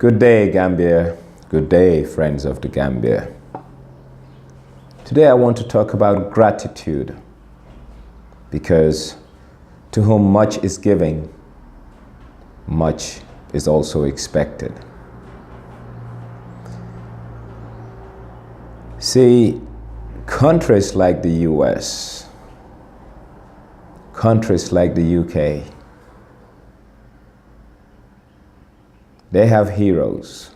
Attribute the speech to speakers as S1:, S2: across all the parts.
S1: Good day, Gambia. Good day, friends of the Gambia. Today I want to talk about gratitude, because to whom much is given, much is also expected. See, countries like the US, countries like the UK, they have heroes.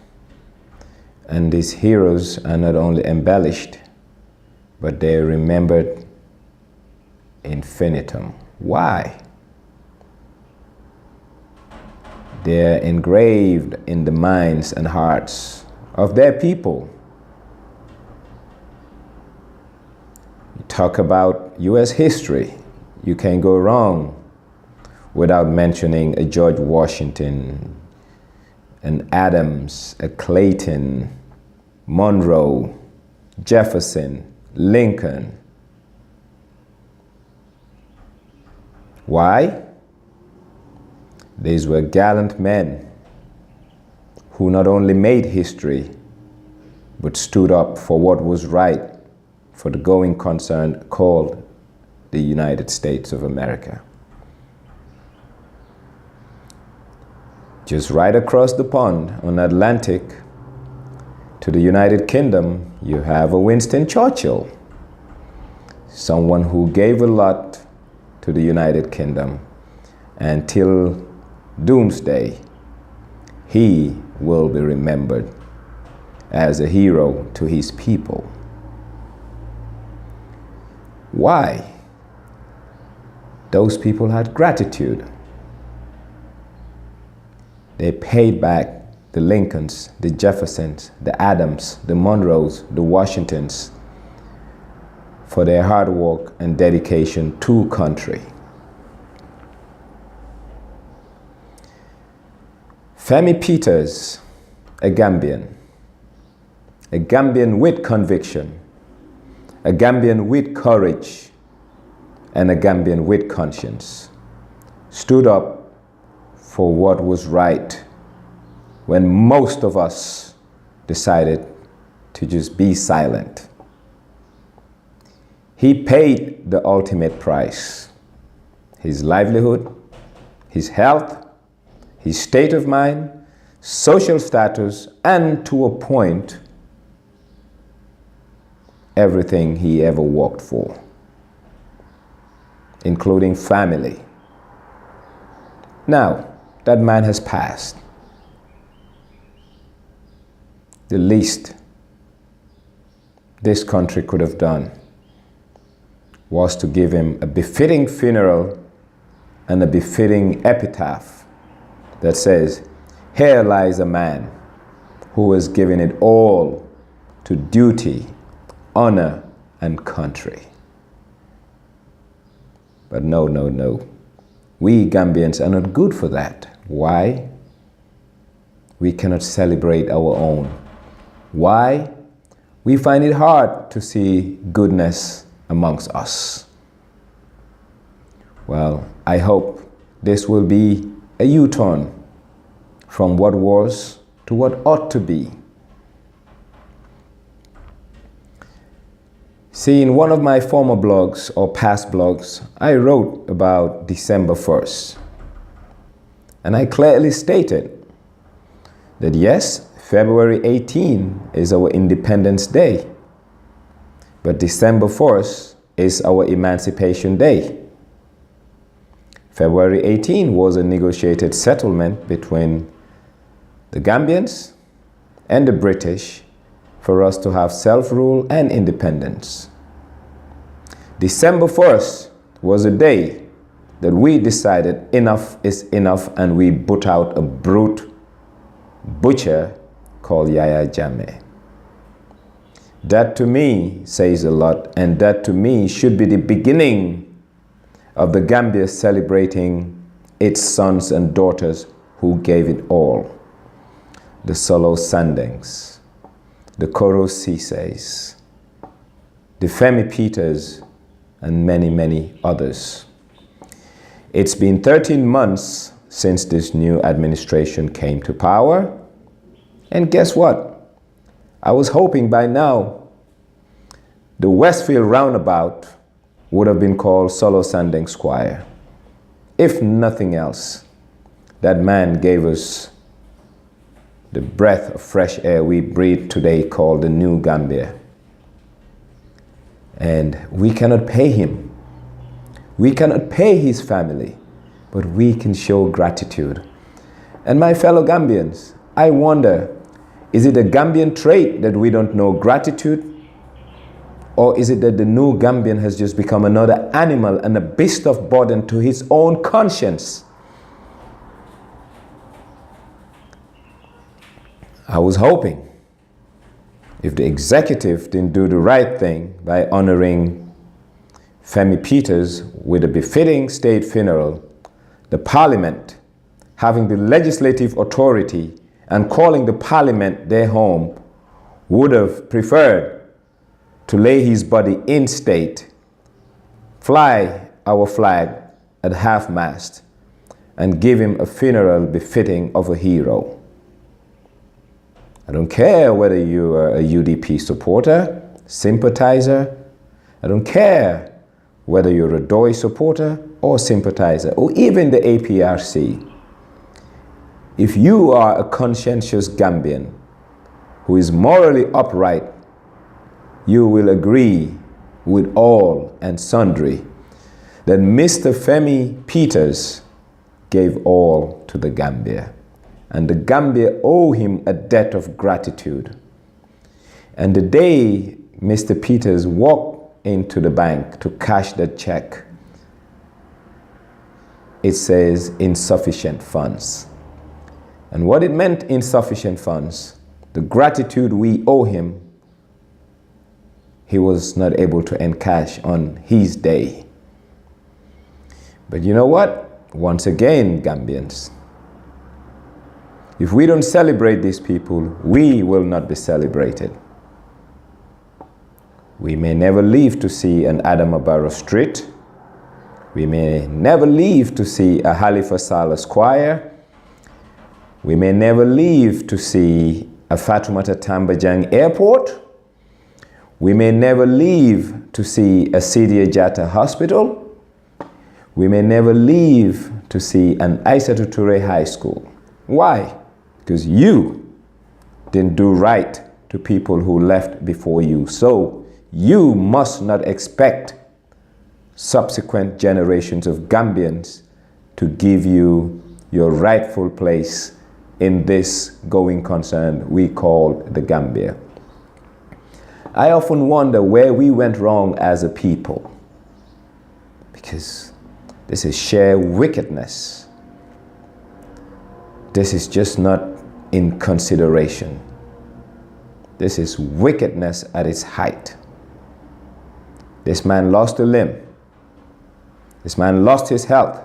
S1: And these heroes are not only embellished, but they are remembered infinitum. Why? They are engraved in the minds and hearts of their people. You talk about US history, you can't go wrong without mentioning a George Washington, an Adams, a Clayton, Monroe, Jefferson, Lincoln. Why? These were gallant men who not only made history, but stood up for what was right for the going concern called the United States of America. Just right across the pond on Atlantic to the United Kingdom, you have a Winston Churchill, someone who gave a lot to the United Kingdom, and till doomsday, he will be remembered as a hero to his people. Why? Those people had gratitude. They paid back the Lincolns, the Jeffersons, the Adams, the Monroes, the Washingtons for their hard work and dedication to country. Femi Peters, a Gambian with conviction, a Gambian with courage, and a Gambian with conscience, stood up for what was right when most of us decided to just be silent. He paid the ultimate price: his livelihood, his health, his state of mind, social status, and to a point, everything he ever worked for, including family. Now, that man has passed. The least this country could have done was to give him a befitting funeral and a befitting epitaph that says, "Here lies a man who has given it all to duty, honor, and country." But no. We Gambians are not good for that. Why? We cannot celebrate our own. Why? We find it hard to see goodness amongst us. Well, I hope this will be a U-turn from what was to what ought to be. See, in one of my former blogs or past blogs, I wrote about December 1st. And I clearly stated that yes, February 18 is our Independence Day, but December 1st is our Emancipation Day. February 18 was a negotiated settlement between the Gambians and the British for us to have self-rule and independence. December 1st was a day that we decided enough is enough, and we put out a brute butcher called Yaya Jammeh. That to me says a lot, and that to me should be the beginning of the Gambia celebrating its sons and daughters who gave it all. The Solo Sandings, the Koro Cise's, the Femi Peters, and many others. It's been 13 months since this new administration came to power, And guess what? I was hoping by now the Westfield roundabout would have been called Solo Sanding Square. If nothing else, that man gave us the breath of fresh air we breathe today, called the New Gambia. And we cannot pay him. We cannot pay his family, but we can show gratitude. And my fellow Gambians, I wonder, is it a Gambian trait that we don't know gratitude? Or is it that the new Gambian has just become another animal and a beast of burden to his own conscience? I was hoping, if the executive didn't do the right thing by honoring Femi Peters with a befitting state funeral, the parliament, having the legislative authority and calling the parliament their home, would have preferred to lay his body in state, fly our flag at half-mast, and give him a funeral befitting of a hero. I don't care whether you are a UDP supporter, sympathizer. I don't care whether you're a DOI supporter or sympathizer, or even the APRC. If you are a conscientious Gambian who is morally upright, you will agree with all and sundry that Mr. Femi Peters gave all to the Gambia, and the Gambia owe him a debt of gratitude. And the day Mr. Peters walked into the bank to cash that check, it says insufficient funds. And what it meant, insufficient funds, the gratitude we owe him, he was not able to encash on his day. But you know what? Once again, Gambians, if we don't celebrate these people, we will not be celebrated. We may never live to see an Adama Barrow Street. We may never live to see a Halifa Saleh Square. We may never live to see a Fatoumata Tambajang Airport. We may never live to see a Sidia Jatta Hospital. We may never live to see an Aissatou Touré High School. Why? Because you didn't do right to people who left before you. So you must not expect subsequent generations of Gambians to give you your rightful place in this going concern we call the Gambia. I often wonder where we went wrong as a people, because this is sheer wickedness. This is just not in consideration. This is wickedness at its height. This man lost a limb. This man lost his health.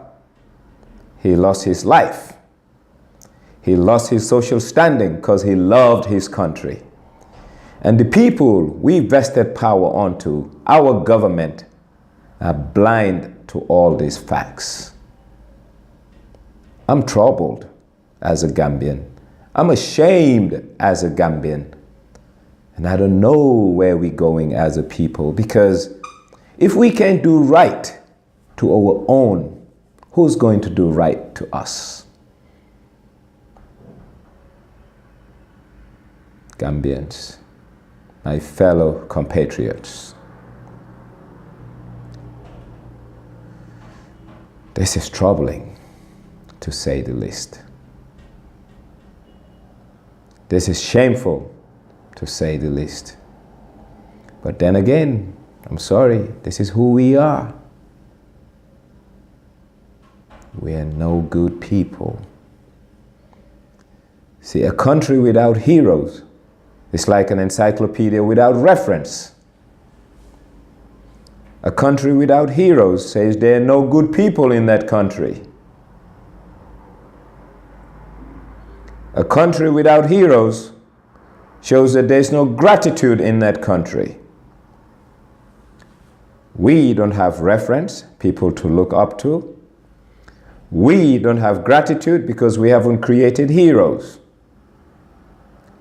S1: He lost his life. He lost his social standing because he loved his country. And the people we vested power onto, our government, are blind to all these facts. I'm troubled as a Gambian. I'm ashamed as a Gambian. And I don't know where we're going as a people, because if we can't do right to our own, who's going to do right to us? Gambians, my fellow compatriots, this is troubling, to say the least. This is shameful, to say the least. But then again, I'm sorry, this is who we are. We are no good people. See, a country without heroes is like an encyclopedia without reference. A country without heroes says there are no good people in that country. A country without heroes shows that there's no gratitude in that country. We don't have reference, people to look up to. We don't have gratitude because we haven't created heroes.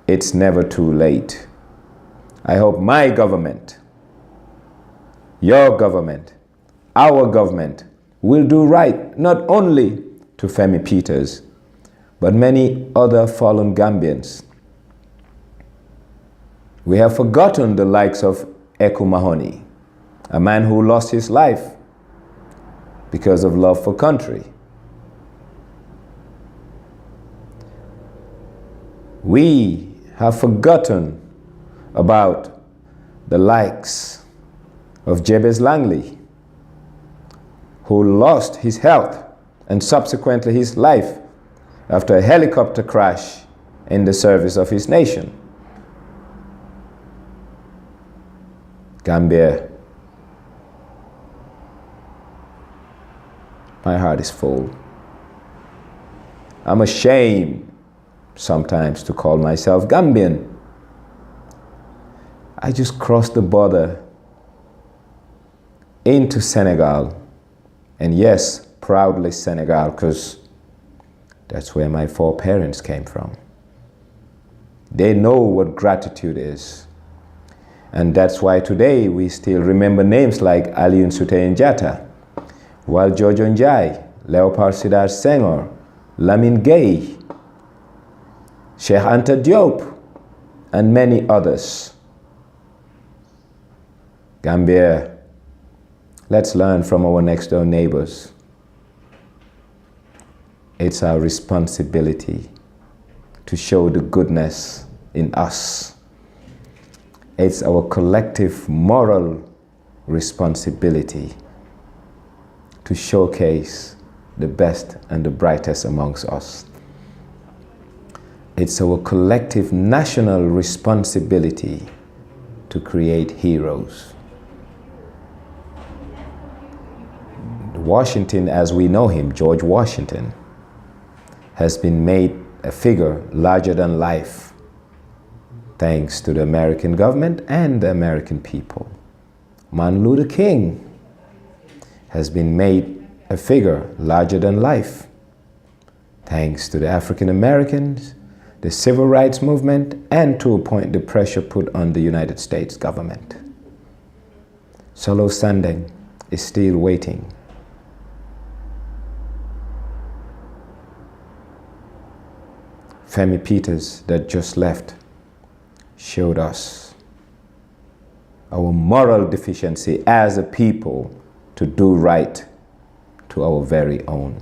S1: it's never too late. I hope my government, your government, our government will do right, not only to Femi Peters, but many other fallen Gambians. We have forgotten the likes of Eku Mahoney, a man who lost his life because of love for country. We have forgotten about the likes of Jabez Langley, who lost his health and subsequently his life after a helicopter crash in the service of his nation. Gambia, my heart is full. I'm ashamed sometimes to call myself Gambian. I just crossed the border into Senegal, and yes, proudly Senegal, because that's where my foreparents came from. They know what gratitude is. And that's why today we still remember names like Alioune Sitoé Diatta, Valdiodio Ndiaye, Léopold Sédar Senghor, Lamine Gueye, Cheikh Anta Diop, and many others. Gambia, let's learn from our next door neighbors. It's our responsibility to show the goodness in us. It's our collective moral responsibility to showcase the best and the brightest amongst us. It's our collective national responsibility to create heroes. Washington, as we know him, George Washington, has been made a figure larger than life thanks to the American government and the American people. Martin Luther King has been made a figure larger than life thanks to the African Americans, the civil rights movement, and to a point the pressure put on the United States government. Solo Sandeng is still waiting. Femi Peters, that just left, showed us our moral deficiency as a people to do right to our very own.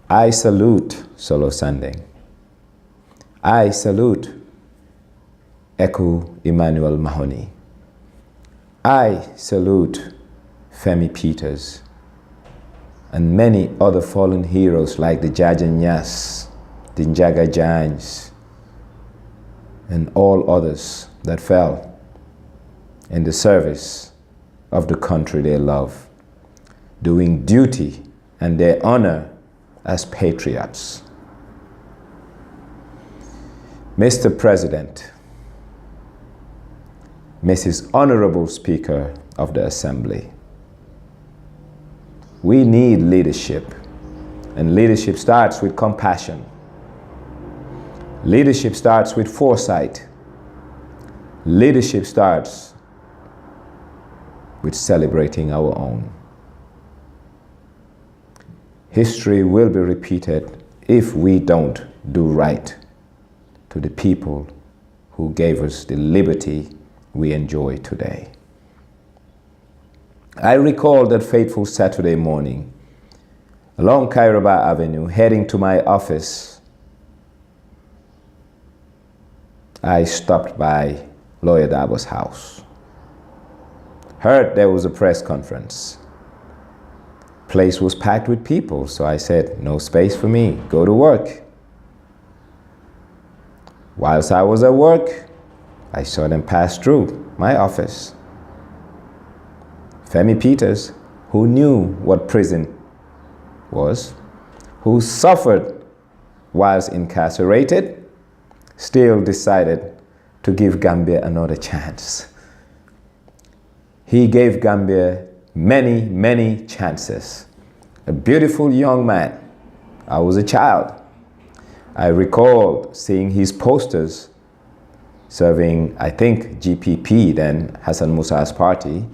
S1: I salute Solo Sandeng. I salute Eku Emmanuel Mahoney. I salute Femi Peters and many other fallen heroes like the Jajanyas, the Njaga Jans, and all others that fell in the service of the country they love, doing duty and their honor as patriots. Mr. President, Mrs. Honorable Speaker of the Assembly, we need leadership, and leadership starts with compassion. Leadership starts with foresight. Leadership starts with celebrating our own. History will be repeated if we don't do right to the people who gave us the liberty we enjoy today. I recall that fateful Saturday morning, along Kairaba Avenue, heading to my office, I stopped by Lawyer Dabo's house. Heard there was a press conference. Place was packed with people, so I said, no space for me, go to work. Whilst I was at work, I saw them pass through my office. Femi Peters, who knew what prison was, who suffered whilst incarcerated, still decided to give Gambia another chance. He gave Gambia many, many chances. A beautiful young man. I was a child. I recall seeing his posters serving, I think, GPP, then Hassan Musa's party.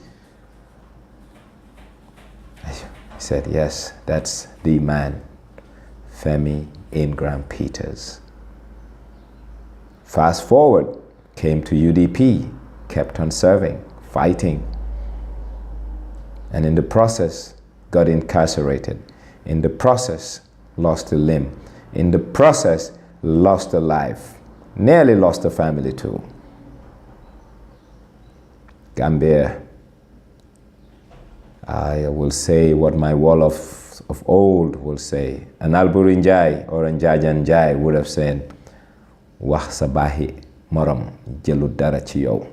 S1: I said, yes, that's the man, Femi Ingram Peters. Fast forward, came to UDP, kept on serving, fighting, and in the process got incarcerated. In the process, lost a limb. In the process, lost a life. Nearly lost a family too. Gambia, I will say what my wall of old will say. An Alburi Njai or an Njajan Njai would have said, wax sa baaxi morom jëlu dara ci yow.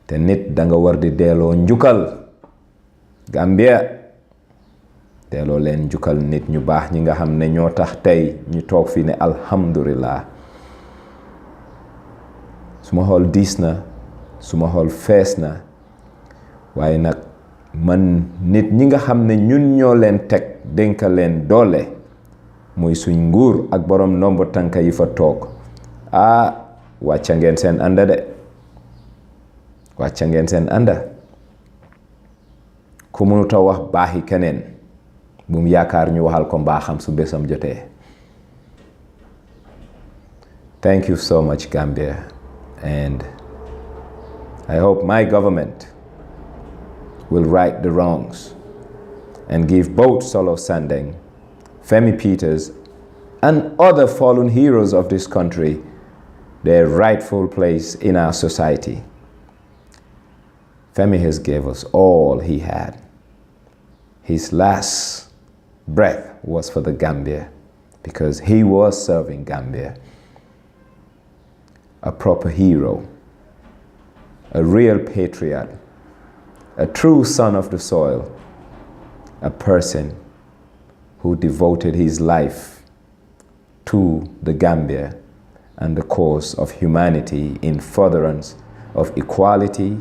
S1: Te nit danga war di delloo njukkal. Gambia, delloo leen njukkal nit ñu baax ñi nga xam ne ñoo tax tey ñu toog fi ne alhamdulillah. Suma xol diis na, suma xol fees na, waaye nag man nit ñi nga xam ne ñun ñoo leen teg dénka leen doole muy suñ nguur ak borom nombo tànka yi fa toog, wàcca ngeen seen ànda de, wàcca ngeen seen ànda. Ku mënuta wax baaxi keneen bu mu yaakaar ñu waxal ko mbaaxam su bésam jotee. Thank you so much, Gambia, and I hope my government will right the wrongs and give both Solo Sandeng, Femi Peters, and other fallen heroes of this country their rightful place in our society. Femi has gave us all he had. His last breath was for the Gambia because he was serving Gambia. A proper hero, a real patriot, a true son of the soil, a person who devoted his life to the Gambia and the cause of humanity in furtherance of equality,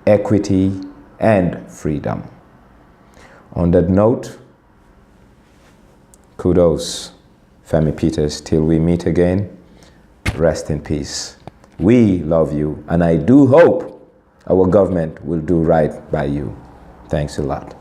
S1: equity, and freedom. On that note, kudos, Femi Peters, till we meet again. Rest in peace. We love you, and I do hope our government will do right by you. Thanks a lot.